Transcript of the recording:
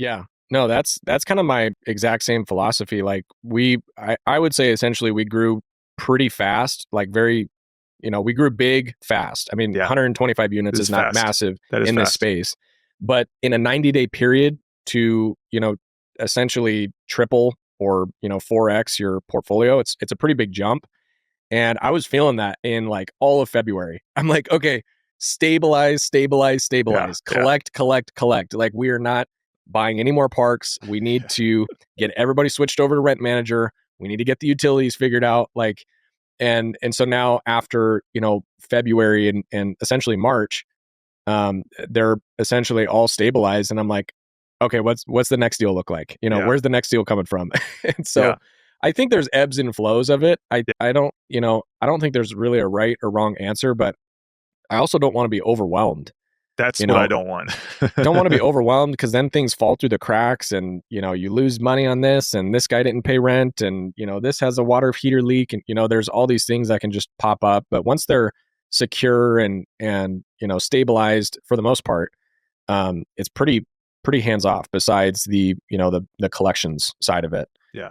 Yeah. No, that's kind of my exact same philosophy. Like I would say essentially we grew pretty fast, like very, we grew big fast. I mean, Yeah, 125 units this is is not fast. massive That is in this fast. space, but in a 90-day period to, essentially triple or, 4x your portfolio, it's a pretty big jump. And I was feeling that in like all of February. I'm like, okay, stabilize, stabilize, Yeah, stabilize, yeah, collect, collect, collect. Like we are not buying any more parks. We need to get everybody switched over to Rent Manager. We need to get the utilities figured out. Like, and so now after, February and essentially March, they're essentially all stabilized. And I'm like, okay, what's the next deal look like? yeah, Where's the next deal coming from? And so yeah, I think there's ebbs and flows of it. yeah. I don't think there's really a right or wrong answer, but I also don't want to be overwhelmed. That's You what I know, don't want. don't want to be overwhelmed because then things fall through the cracks and, you lose money on this and this guy didn't pay rent and, this has a water heater leak and, there's all these things that can just pop up. But once they're secure and, stabilized for the most part, it's pretty hands off besides the collections side of it. Yeah.